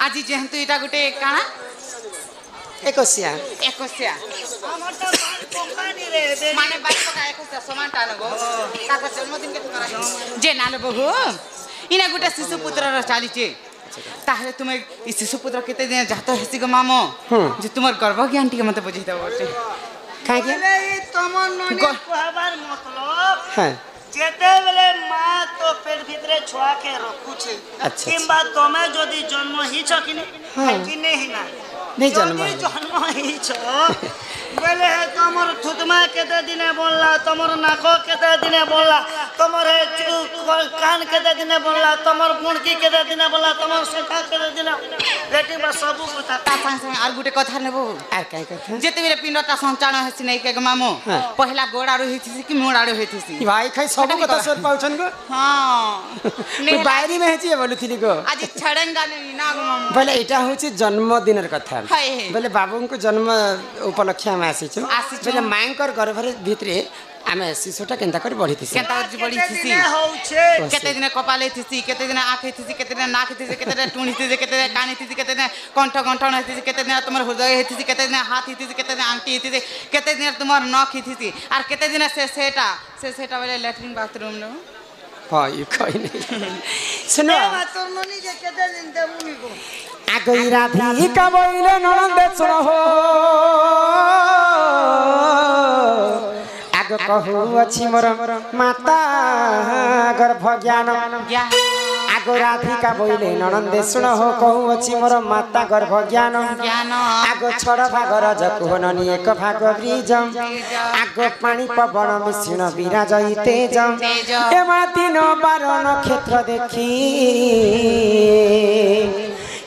आज जेहेतु इटा गोटे काना एकसिया एकसिया माने बाई पका एकसिया समान टानो गो ताको जन्मदिन के करा जे नाले बहु इना गोटे शिशु पुत्र र चाली छे ताहले तुमे ई शिशु पुत्र केते दिन जात हेसी गो मामो जे तुमर गर्भ ज्ञान टिके मते बुझी दबो काहे के तमन ननी कहबार मतलब हां जेते बेले मां तो पेट भितरे छुआ के रखु छे किंबा तमे जदी जन्म ही छ कि नहीं ना नहीं जन्म ही छ बेले तमर थुतमा केते दिने बोलला तमर नाको केते दिने बोलला तमर कान केते दिने बोलला तमर मुंडकी केते दिने बोलला तमर सेठा केते दिने बेटी बा सब कथा ता संग आर गुटे कथा नेबो आर काय कथा जेते बेले पिंडटा संचालन हेसी नै के मामो पहिला गोडारो हेथिसी कि मुडारो हेथिसी भाई खाई सब कथा सोच पाउछन गो हां ने बायरी में हेची बोलुथिली गो आज छड़ंगा नै ना गो मामो बोले एटा होची जन्मदिनर कथा बोले बाबू को जन्म उपलक्ष्य में आसी छु बोले मांकर गर्भ भितरे आमे शिशुटा केनता कर बढ़ी थिसी केनता बढ़ी थिसी केते दिन कपाले थिसी केते दिन आंखे थिसी केते दिन नाक थिसी केते दिन टुणी थिसी केते दिन कान थिसी केते दिन कंठ गंठन थिसी केते दिन तुमर हृदय थिसी केते दिन हाथ थिसी केते दिन आंटी थिसी केते दिन तुमर नख थिसी आर केते दिन से सेटा वाले लैट्रिन बाथरूम नो हां ये कोई नहीं सुनो तोर ननी जे केते दिन देबुनी को आगई राधी का बोइले ननंदे सुनो हो आग कहू अछि मोर माता गर्भ ज्ञान आग राधिका बोइले ननंदे सुनो हो कहू अछि मोर माता गर्भ ज्ञान आग छड़ भाग रज कुहननी एक भाग ब्रिज आग पानी पवन मिश्रण विराजई तेज एमा दिन बार नक्षत्र देखी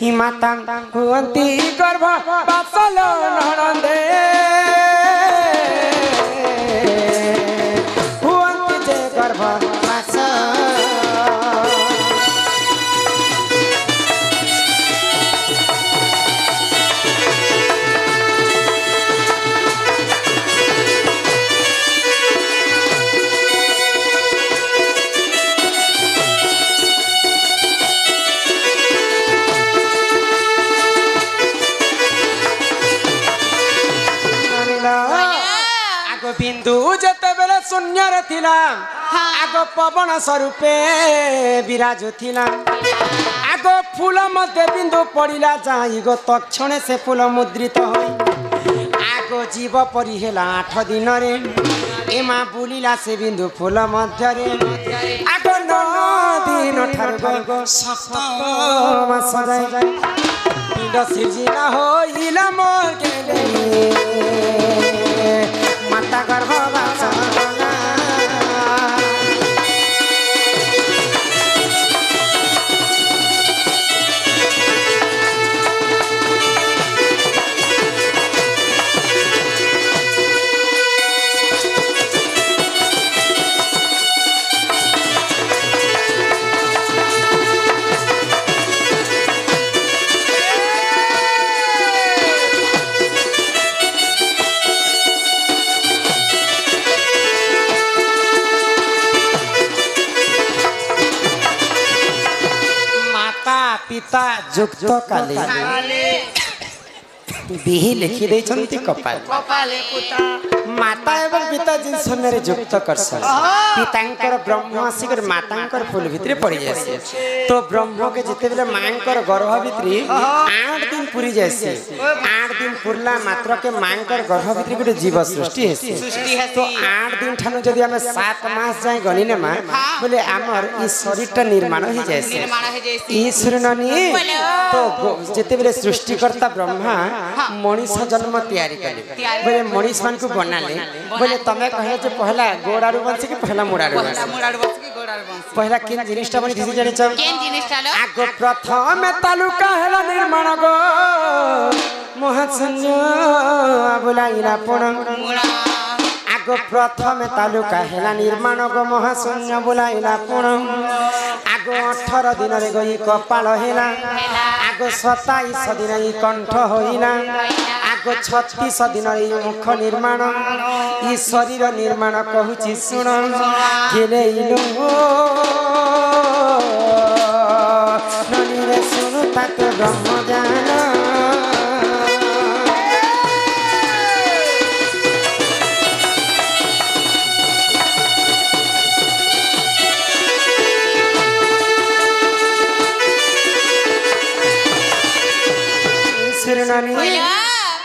हि माता हुअन्ति गर्भ बासल ननंदे हुअन्ति जे गर्भ बासल बिंदु जते बेले शून्य रे थिला आग पवन स्वरूपे विराजु थिला आग फूल मध्य बिंदु पड़िला जाई गो तक्षणे से फूल मुद्रित होई आग जीव परि हेला 8 दिन रे एमा बुलिला से बिंदु फूल मध्य रे आग 9 दिन ठार गो सप्तम सजाई पिंड सिरजिला होइला मोर गेले माता गर्भ बासना पिता जुक्त काले बिहि लिखि दै छन्ति कपाले माता एवं पिता जिन समय जुक्त करसन पितांकर ब्रह्म आसिकर मातांकर फूल भितरे पड़ी जासी तो ब्रह्म के जिते बेले मांकर गर्भ भितरे 8 दिन पूरी जासी 8 दिन पुरला मात्र के मांकर गर्भ भितरे गुटे जीव सृष्टि हेसी तो 8 दिन ठानु जदी हमें 7 मास जाय गणिने मा बोले हमर ई शरीरटा निर्माण हो जासी ईश्वर ननी तो जिते बेले सृष्टिकर्ता ब्रह्मा मनीष जन्म तैयारी कले बोले मनीष मान को बनाले बोले तमे कहे जे पहला गोडारू बंसी कि पहला मुडारू बंसी पहला किन जिनिसटा बनी दिसी जानि छ केन जिनिसटा लो आगो प्रथम तालुका हेला निर्माण गो महाशून्य बुलाइला पुण आगो प्रथम तालुका हेला निर्माण गो महाशून्य बुलाइला पुण आगो 18 दिन रे गई कपाल हेला आगो 27 दिन ई कंठ होइला आगो 36 दिन रे मुख निर्माण ई शरीर निर्माण कहूची सुण खेले इलो ननी रे सुन तत् ब्रह्म ज्ञान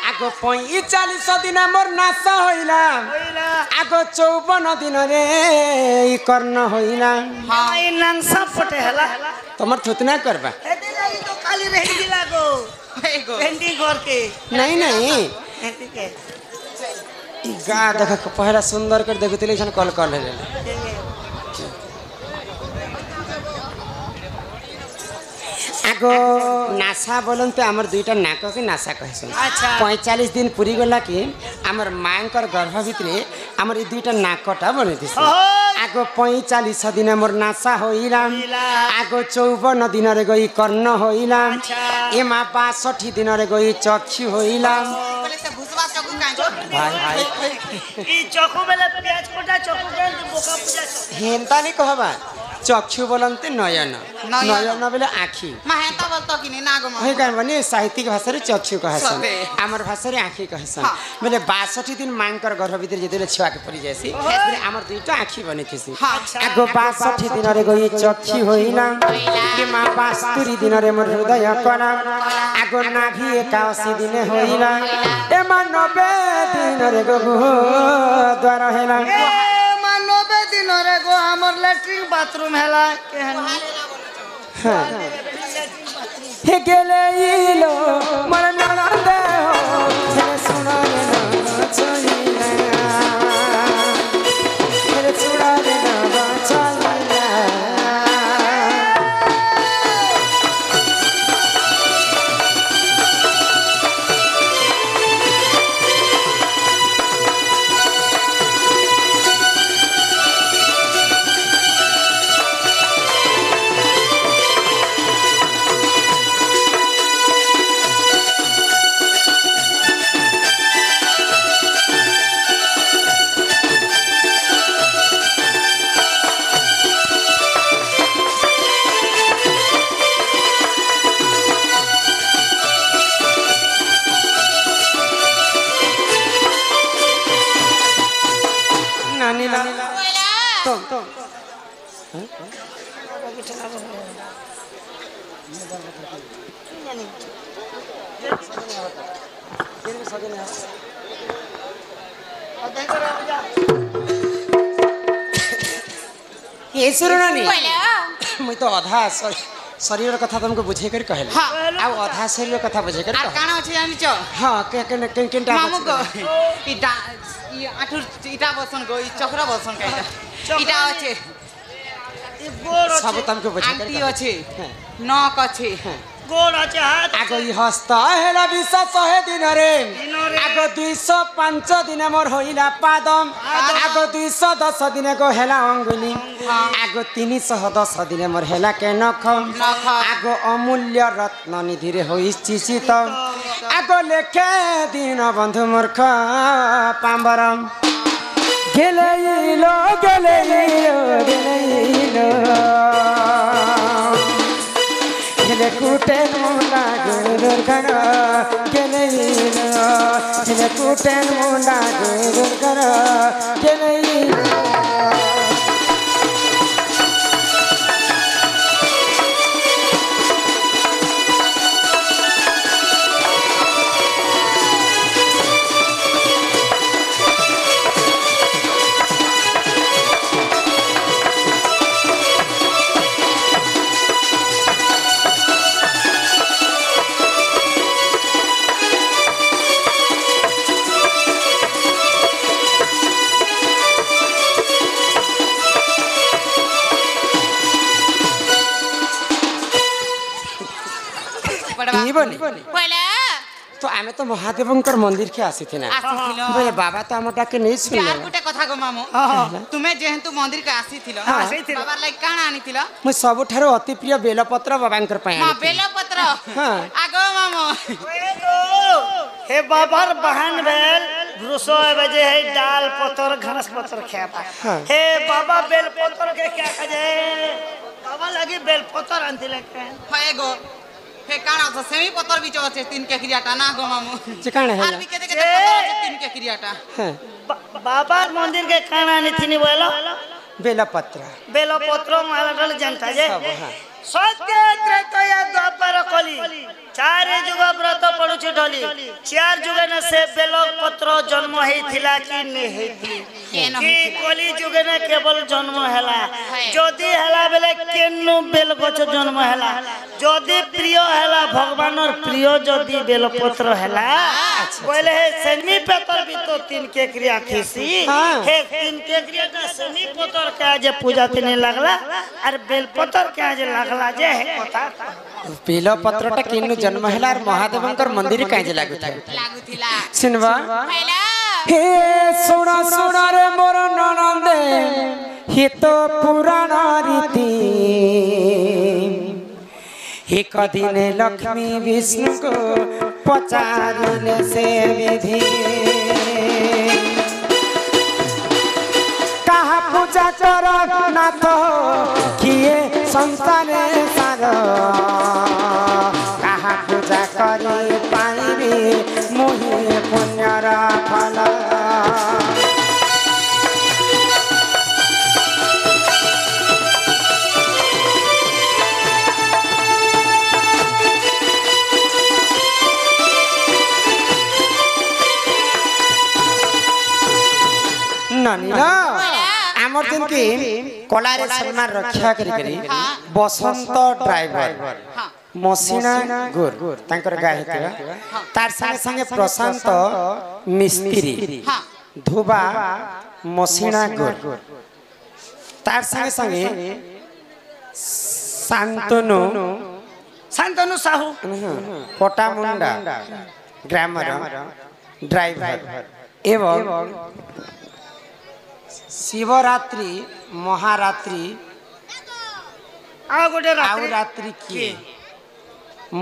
आगो 45 दिन मोर नाश होइला आगो 54 दिन रे कर्ण होइला हां ई नंसा पटे हला तमर थुतना करबा एते लागी तो खाली रह दिला गो एगो पेंटिंग करके नहीं नहीं एते के गा देख पहला सुंदर कर देखुतिले छन कॉल कर ले आगो नासा बोलते आमर दुईटा नाक के नासा कहसन अच्छा 45 दिन पूरी गला कि आमर मांकर गर्भ भितरे आमर ई दुईटा नाकटा बनिथिस आगो 45 दिन मोर नासा होइला आगो 54 दिन रे गई कर्ण होइला एमा 62 दिन रे गई चक्षु होइला बोले से भुसवा चकु कांचो भाई भाई ई चकु बेले प्याज कोटा चकु के बोका पूजा हेनता नहीं कहबा चक्षु बोलते नयन नयन बोले आखी माहेता बोलतो कि ना गो हे कान बने साहित्यिक भाषा रे चक्षु कहसन हमर भाषा रे आखी कहसन बोले 62 दिन मांकर गर्भ भीतर जेतेले छुआ के परि जायसी फिर हमर दुईटा आखी बनेथिसी आगो 62 दिन रे गई चक्षु होइना के मा 72 दिन रे मोर हृदय करा आगो नाभि 81 दिन होइना ए मा 90 दिन रे गो द्वार हेला दिन रे गो हमर लैट्रिन बाथरूम हैला केहन हे गेले इलो मन ननद हो हे सुना रे ना चलिला हे सुना रे ना चलिला ये सुरनानी मैं तो आधा शरीर कथा तुमको बुझे कर कहले आ आधा शरीर कथा बुझे कर आ काना अछि जानि छ हां के केनटा मामू गो ई आठुर इटा बसन गो ई चक्र बसन काइटा इटा अछि ई गोड़ सब तुमको बुझे कर आंटी अछि नक अछि गोड़ अछि हाथ आगो ई हस्ता हेला 200 दिन रे आगो 205 दिन मोर होइला पादम आगो 210 दिन को हेला अंगुली आगो 310 दिन मोर हेला के नख आगो अमूल्य रत्न निधि रे होई चिचित आगो लेखे दिन बंधु मूर्ख पांबरम गेलेइलो हेले कुटे मुंडा गुरुर कर गेलेइलो हेले कुटे मुंडा गुरुर कर गेलेइलो तो आमे तो महादेवंकर मंदिर के आसी थी ना बोले बाबा तो हम डाके नहीं सुन यार गुटे कथा गो मामू तुमे जेहंतु मंदिर के आसी थिलो बाबा लाइक काना आनी थिलो मैं सबठारो अति प्रिय बेलपत्र बाबांकर पाए हां बेलपत्र आगो मामू हे बाबर बहन बेल भरोसा बजे है डाल पत्थर घनस पत्थर खेपा हे बाबा बेल पत्थर के क्या कहे बाबा लगी बेल पत्थर अंति लेके होएगो हे काना तो सेमी पतर बिच আছে তিন কে ক্রিয়াটা না গো মামু যে কানা আর হেলা বি কেতে কেতে পतर আছে তিন কে ক্রিয়াটা হ্যাঁ बाबार मंदिर के खाना नहीं थी बोलो बेलपत्र बेलो पत्र माला डल जनता जे सब हाँ सत्य त्रैतय द्वापर कली चार जुग व्रत पड़ुछि ढली चार जुग न से बेलो पत्र जन्म हेथिला कि ने हेथि कि कली जुग न केवल जन्म हेला जदी हेला बेले केनु बेल गछ जन्म हेला जदी प्रिय हेला भगवानर प्रिय जदी बेल पत्र हेला बोले सेमी पेपर भी तो तीन के क्रिया थीसी हे तीन के क्रिया ना सेमी पत्र के जे पूजा तिने लागला और बेल पत्र के जे लागला जे है कथा बेलपत्रटा किनु जन्म हेला और महादेवंकर मंदिर काजे लागुथा लागुथिला सुनबा हैला हे सुना सुना रे मोर ननंदे हे तो पुराण रीति एक दिन लक्ष्मी विष्णु को पचारिले से विधि कहा पूजा कर नाथ किए संतान सार कहा पूजा करी पाइबी मुहि पुण्यर फल नानी ना आमर दिन की कलारे सम्मान रक्षा करी बसंत ड्राइवर हां मसिना गुर तांकर गाय हेतबा तार संगे संगे प्रशांत मिस्त्री हां धुबा मसिना गुर तार संगे संगे शांतनु शांतनु साहू पटामुंडा ग्रामर ड्राइवर एवं शिवरात्रि महारात्रि आ गोटे आउ रात्रि किए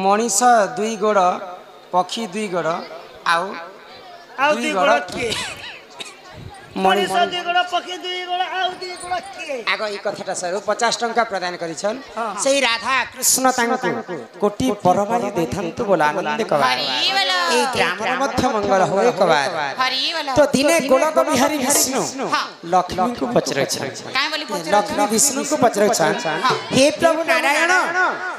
मनीष दुई गोड़ पक्षी दुई गोड़ आउ आउ दुई दी गोड़ गोड़ के मणि मनीष दी गोड़ पकी दी गोड़ आउ दी गोड़ के आग ई कथाटा सर 50 टंका प्रदान करिछन सेही राधा कृष्ण तांकु कोटी परमारी देथांतु बोला आनंद कबार हरि बोलो ए ग्रामर मध्य मंगल होए कबार हरि बोलो तो दिने गोलक बिहारी विष्णु हाँ। लक्ष्मी को पचरछन काय बोली पचर लक्ष्मी विष्णु को पचरछन हे प्रभु नारायण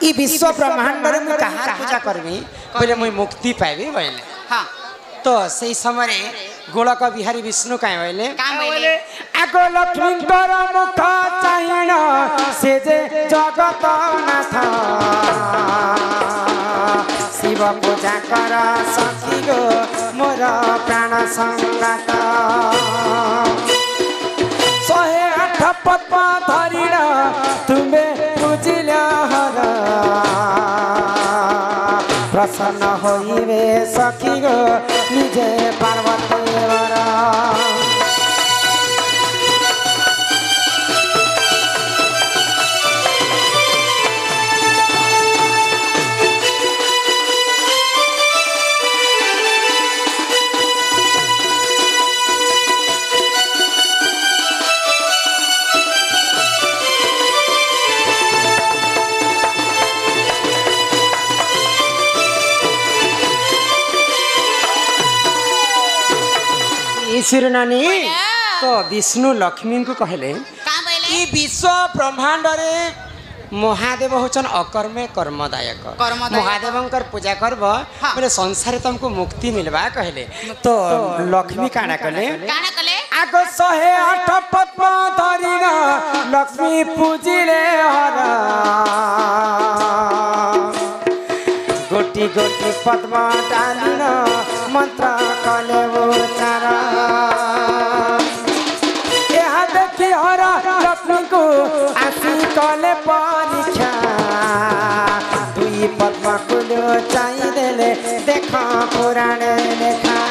ई विश्व ब्रह्मांड रे मु कहार पूजा करबी पहिले मु मुक्ति पाइबे बोले हां तो सही समय रे गोलक बिहारी विष्णु काय बोले काम बोले आगो लक्ष्मी कर मुख चाहिन से जे जगत नाथ शिव पूजा कर सखी गो मोर प्राण संगात 108 पद्म धरिण तुमे पूजिल हर प्रसन्न होइबे सखी गो निजे पार्वती वर ईश्वर नानी तो विष्णु लक्ष्मी को कहले काम बोले ई विश्व ब्रह्मांड रे महादेव होचन अकर्मे कर्मदायक कर्मदायक। महादेवंकर पूजा करब हाँ। बोले संसार तुमको मुक्ति मिलबा कहले तो लक्ष्मी काना कहले काना कले आगो 108 पद्म धरिना लक्ष्मी पूजिले हर गोटी गोटी पद्म डालिन मंत्र कले उच्चार यहाँ देखी हर लक्ष्मी को आसी कले परीक्षा दुई पद्म कुल चाई देले देखा पुराण लेखा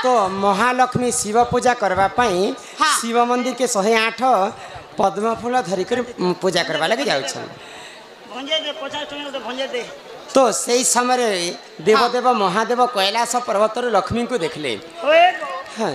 तो महालक्ष्मी शिव पूजा करवा पाई हाँ। शिव मंदिर के 108 पद्म फूल धरिकर पूजा करवा लगे जाउछन। भंजे दे 50 टଙ୍କା दे भंजे दे। तो से समय देवदेव महादेव कैलाश पर्वत लक्ष्मी को देखले। ओए हाँ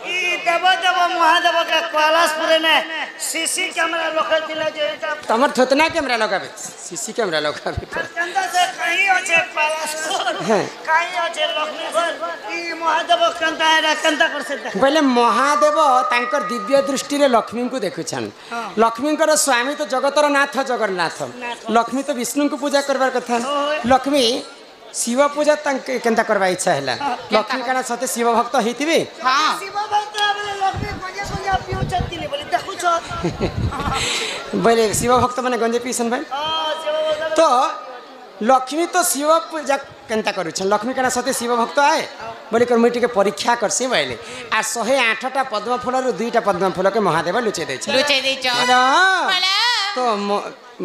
ई देव देव महादेव के कैलाशपुर ने सीसी कैमरा रखथिले जे एटा तमर थोतना कैमरा लगाबे सीसी कैमरा लगाबे कंदा से कहीं अच्छे कैलाशपुर हाँ। कहीं अच्छे लक्ष्मीपुर ई महादेव कंदा है कंदा कर सकता बोले महादेव तांकर दिव्य दृष्टि रे लक्ष्मी को देखुछन। हाँ। लक्ष्मी कर स्वामी तो जगतर नाथ जगन्नाथ, लक्ष्मी तो विष्णु को पूजा करबार कथा। लक्ष्मी शिव पूजा तांके केनता करबा इच्छा हैला। लक्ष्मी काना सते शिव भक्त हेतिबे। हाँ शिव भक्त बोले लक्ष्मी भंजे भंजे पियो चतिले बोले देखु छ बोले शिव भक्त माने गंजे पीसन भाई। हां शिव भक्त तो लक्ष्मी तो शिव पूजा केनता करूछन। लक्ष्मी काना सते शिव भक्त आए बोले कर मुई के परीक्षा करसी बोले आ 108टा पद्म फूल रु 2टा पद्म फूल के महादेव लुचे दै छ। लुचे दै छ। तो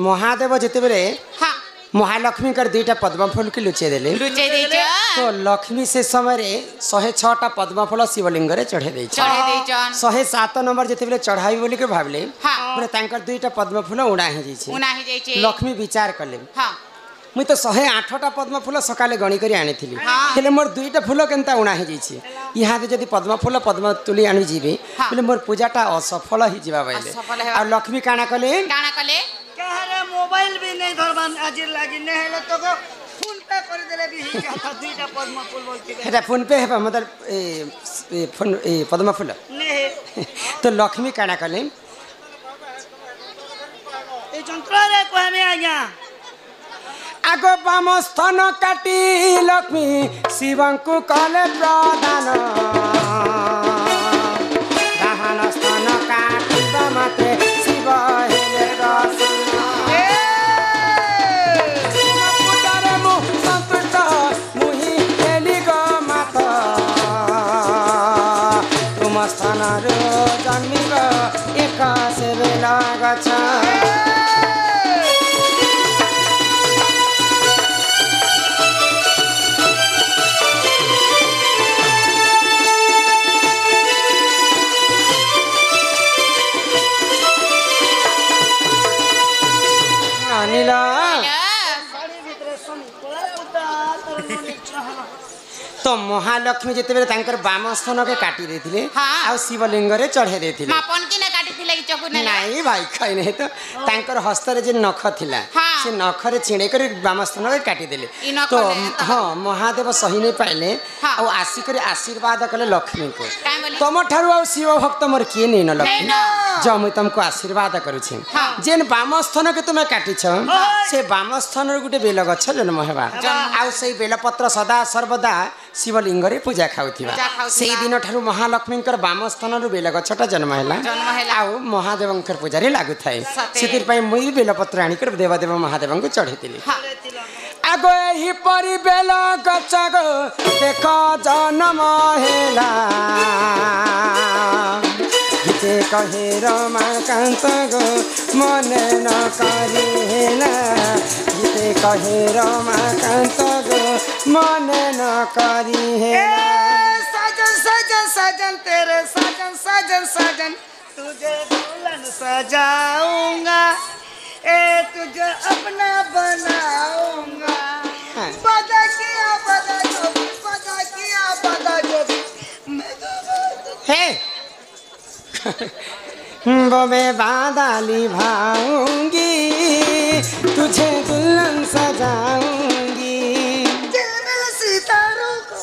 महादेव जेते बेले हाँ महालक्ष्मी कर 2टा पद्म फूल के लुचे देले। लुचे दै छ। तो लक्ष्मी से समय 106टा पद्म फूल शिवलिंग रे चढ़े दै छ। चढ़े दै छन। 107 नंबर जेते बेले चढ़ाई बोली के भाबले हाँ। बोले तांकर 2टा पद्म फूल उड़ा हे जै छ। उना ही जाइ छै। लक्ष्मी विचार करले हाँ मुई तो 108टा पद्म फूल सकाले गणी करी आनी थिली हाँ। हेले मोर 2टा फूल केनता उड़ा हे जै छ। यहाँ जदि पद्म फूल पद्म तुली आनी जीवे हाँ। बोले मोर पूजाटा असफल ही जीवा बैले। असफल हेबा। और लक्ष्मी काना कले काना कले कहरे मोबाइल भी नहीं धरबान आज लागी नहीं हेले तो को फोन पे कर देले भी ही जाता दुईटा पद्म फूल बोल के हेटा फोन पे हेबा मतलब ए फोन ए पद्म फूल नहीं तो लक्ष्मी काना कले ए जंत्र रे कहमे आज्ञा आगो बाम स्तन काटी लक्ष्मी शिवंकु कले प्रदान दाहन स्तन काटी मात्रे शिव हेले रसन पूजारे मु संतुष्ट मुहि हेली गो मात तुम स्तन रो जन्मिब एक से बेला गछ। अनिला साड़ी भीतर सुन कोला उदा तोर मन इच्छा तो महालक्ष्मी जेतेबेले तांकर बाम स्तन के काटी देथिले हाँ। आ शिवलिंग रे चढ़े देथिले। मापन की ना काटी थिले कि चकु ने नहीं भाई खाई नहीं तो तांकर हस्त रे जे नख थिला हाँ। से नख रे छिणे कर बाम स्तन के काटी देले। ई नख तो ने तो- हां महादेव सही नहीं पाइले हाँ। और आसी करे आशीर्वाद कले लक्ष्मी को काई बोली तम ठारु आ शिव भक्त मोर किए नहीं न लक्ष्मी नहीं न। जो मुई तुमको आशीर्वाद करू छी हाँ। जेन बाम स्तन के तुमे काटी छ से बाम स्तन रे गुटे बेल गछ जन्म हेबा आ से बेलपत्र सदा सर्वदा शिवलिंग रे पूजा खाउथिबा पूजा खाउथिबा। सेई दिन ठारु महालक्ष्मी कर बाम स्तन रू बेल गछटा जन्म हेला जन्म हेला। आउ महादेवंकर पूजा रे लागु थाए सते। सेतिर पई मुई बेलपत्र आनी कर देवदेव महादेवंक चढ़ेतिली। हाँ आगो एही परि बेल गछ गो देख जन्म हेला गीते कहे रमाकान्त गो मन न करेला गीते कहे रमाकान्त गो मन न करेला। साजन साजन साजन तेरे साजन साजन साजन तुझे दुल्हन सजाऊंगा ए तुझे अपना बनाऊंगा हाँ। बदा किया बदा जो भी बदा किया बदा जो भी मैं हे बबे बादाली भाऊंगी तुझे दुल्हन सजाऊंगी। दिल में सितारों को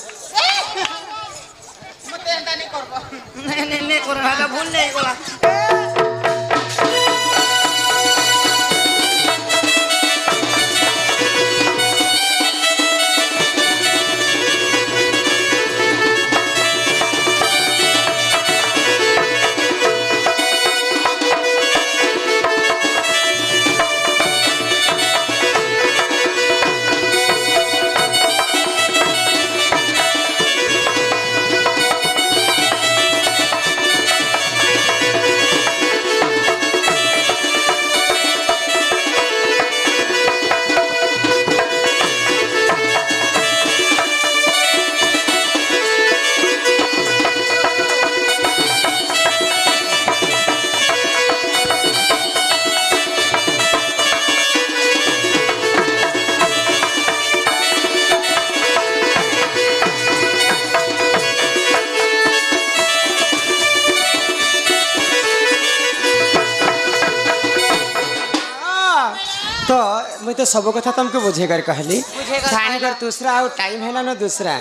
मते एंता नहीं करबो नहीं कोला भूल नहीं कोला मुझे तो सब कथा तुमको बुझेगर कहली बुझेगर जान कर कहला। दूसरा और टाइम है ना दूसरा